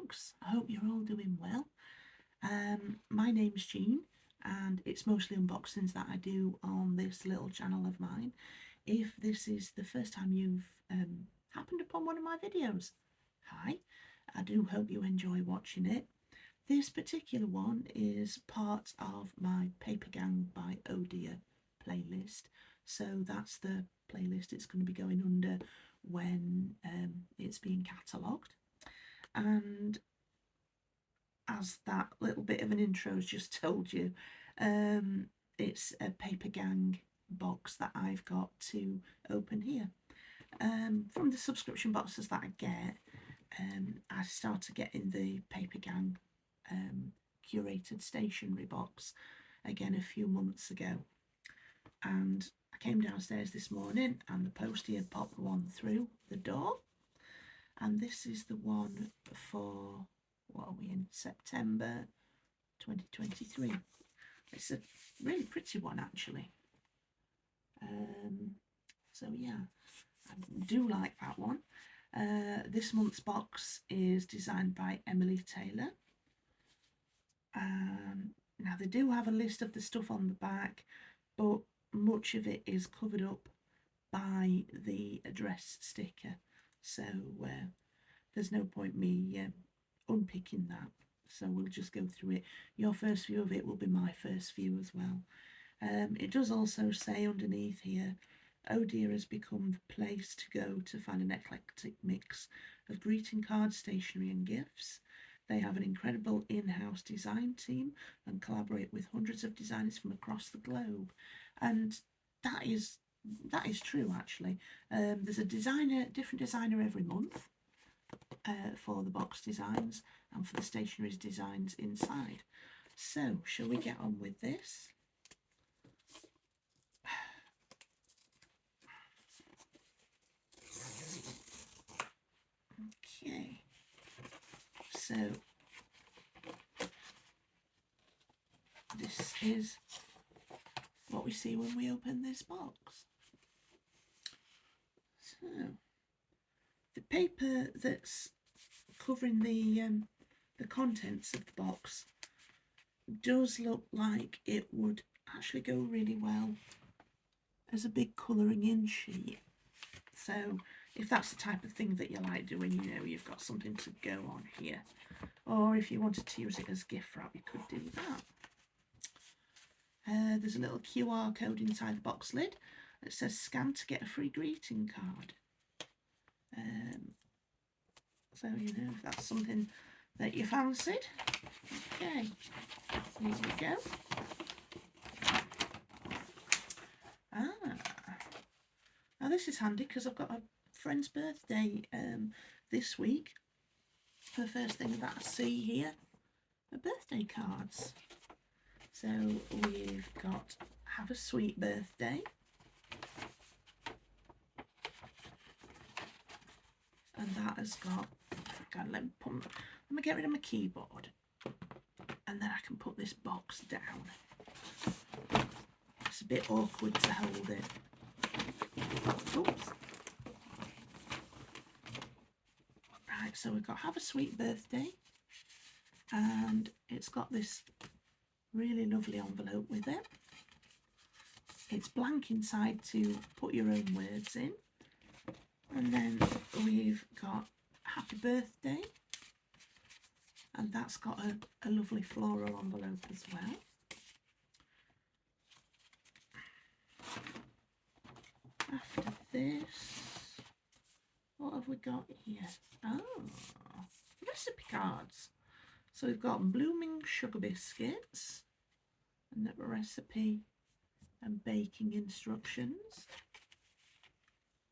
folks, I hope you're all doing well. My name's Jean, and it's mostly unboxings that I do on this little channel of mine. If this is the first time you've happened upon one of my videos, hi, I do hope you enjoy watching it. This particular one is part of my Papergang by Oh Dear playlist, so that's the playlist it's going to be going under when it's being catalogued. And as that little bit of an intro has just told you, it's a Papergang box that I've got to open here. From the subscription boxes that I get, I started getting the Papergang curated stationery box again a few months ago, and I came downstairs this morning and the postie had popped one through the door, and this is the one for, what are we in, September 2023. It's a really pretty one actually. So yeah, I do like that one. This month's box is designed by Emily Taylor. Now they do have a list of the stuff on the back, but much of it is covered up by the address sticker, so there's no point me unpicking that, so we'll just go through it. Your first view of it will be my first view as well. It does also say underneath here, Oh Dear has become the place to go to find an eclectic mix of greeting cards, stationery and gifts. They have an incredible in-house design team and collaborate with hundreds of designers from across the globe. And that is true actually. There's a different designer every month for the box designs and for the stationery designs inside. So shall we get on with this? Okay, so this is what we see when we open this box. So the paper that's covering the contents of the box does look like it would actually go really well as a big colouring in sheet. So if that's the type of thing that you like doing, you know, you've got something to go on here. Or if you wanted to use it as gift wrap, you could do that. There's a little QR code inside the box lid that says scan to get a free greeting card. So, you know, if that's something that you fancied. Okay, here we go. Now this is handy because I've got a friend's birthday this week. The first thing that I see here are birthday cards. So we've got Have a Sweet Birthday, and that has got, let me get rid of my keyboard, and then I can put this box down. It's a bit awkward to hold it. Oops. Right, so we've got Have a Sweet Birthday, and it's got this really lovely envelope with it. It's blank inside to put your own words in, and then we've got Happy Birthday, and that's got a lovely floral envelope as well. After this, what have we got here? Oh, recipe cards. So we've got blooming sugar biscuits and the recipe and baking instructions.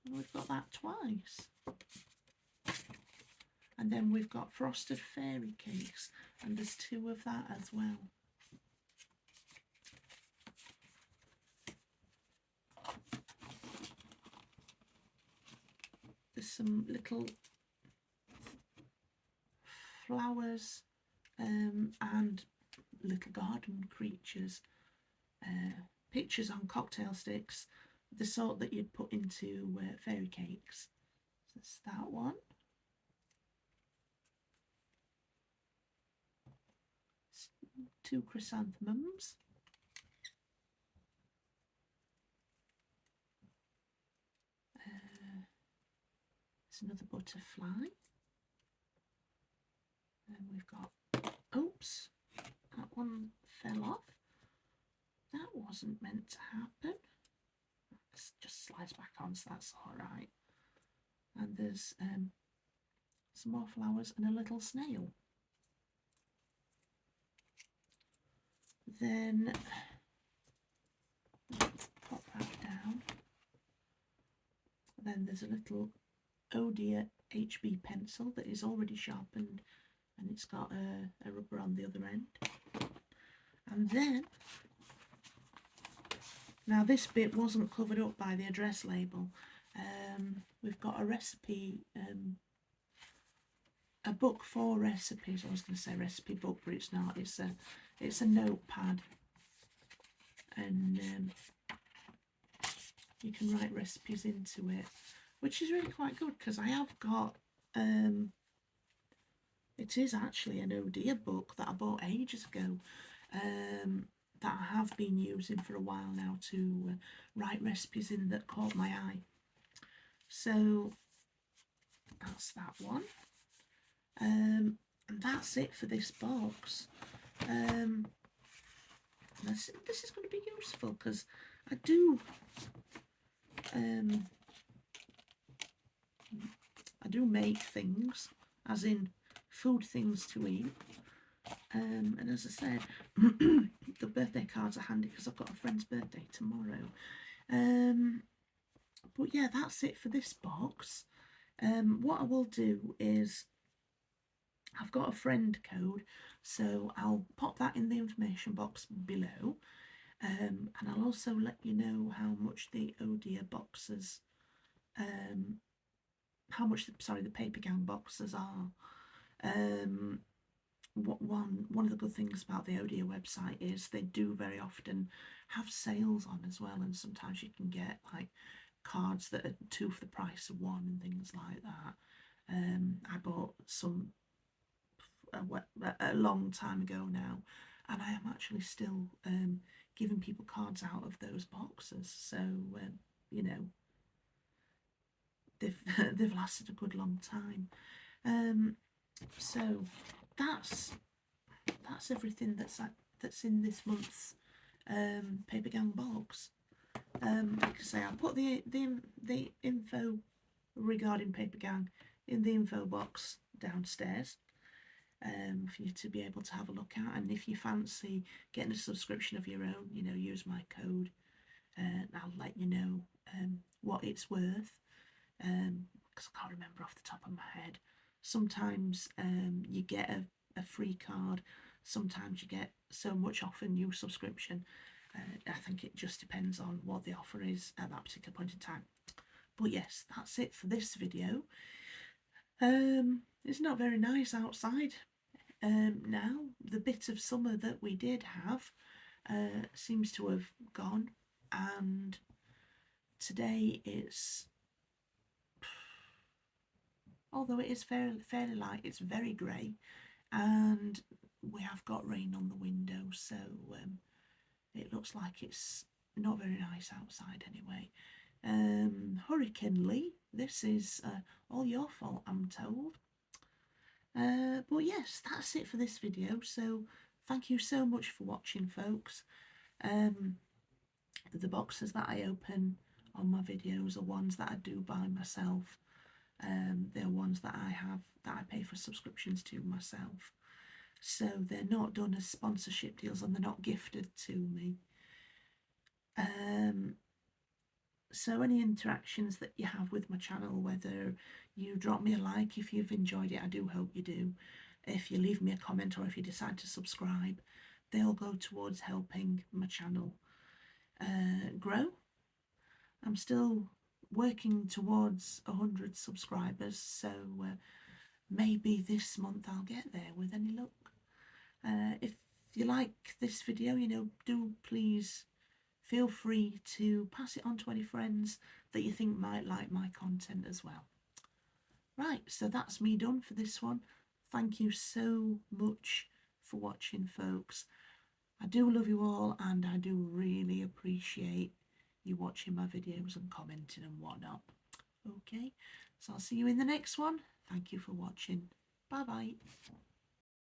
And we've got that twice. And then we've got frosted fairy cakes, and there's two of that as well. There's some little flowers and little garden creatures, pictures on cocktail sticks, the sort that you'd put into fairy cakes. So that's that one. 2 chrysanthemums. There's another butterfly. And we've got, oops, that one fell off. That wasn't meant to happen. This just slides back on, so that's all right. And there's some more flowers and a little snail. Then pop that down. Then there's a little Oh Dear HB pencil that is already sharpened, and it's got a rubber on the other end. And then, now this bit wasn't covered up by the address label. We've got a recipe, a book for recipes. I was going to say recipe book, but it's not. It's a notepad, and you can write recipes into it, which is really quite good because I have got. It is actually an Oh Dear book that I bought ages ago. That I have been using for a while now to write recipes in that caught my eye. So that's that one. And that's it for this box. This is going to be useful because I do make things, as in food things to eat. And as I said, the birthday cards are handy because I've got a friend's birthday tomorrow. But yeah, that's it for this box. What I will do is, I've got a friend code, so I'll pop that in the information box below. And I'll also let you know how much the Oh Dear boxes, how much the Papergang boxes are. One of the good things about the Oh Dear website is they do very often have sales on as well, and sometimes you can get like cards that are 2 for the price of 1 and things like that. I bought some a long time ago now, and I am actually still giving people cards out of those boxes, so you know, they've lasted a good long time. So that's everything that's in this month's Papergang box. Like I say, I'll put the info regarding Papergang in the info box downstairs for you to be able to have a look at. And if you fancy getting a subscription of your own, you know, use my code. I'll let you know what it's worth, because I can't remember off the top of my head. Sometimes you get a free card, sometimes you get so much off a new subscription. I think it just depends on what the offer is at that particular point in time. But yes, that's it for this video. It's not very nice outside now. The bit of summer that we did have seems to have gone, and today it's, although it is fairly light, it's very grey, and we have got rain on the window, so it looks like it's not very nice outside anyway. Hurricane Lee, this is all your fault, I'm told. But yes, that's it for this video, so thank you so much for watching, folks. The boxes that I open on my videos are ones that I do by myself. They're ones that I pay for subscriptions to myself, so they're not done as sponsorship deals and they're not gifted to me. So any interactions that you have with my channel, whether you drop me a like if you've enjoyed it, I do hope you do, if you leave me a comment, or if you decide to subscribe, they'll go towards helping my channel grow. I'm still working towards 100 subscribers, so maybe this month I'll get there with any luck. If you like this video, you know, do please feel free to pass it on to any friends that you think might like my content as well. Right, so that's me done for this one. Thank you so much for watching, folks. I do love you all, and I do really appreciate you watching my videos and commenting and whatnot. Okay, so I'll see you in the next one. Thank you for watching. Bye bye.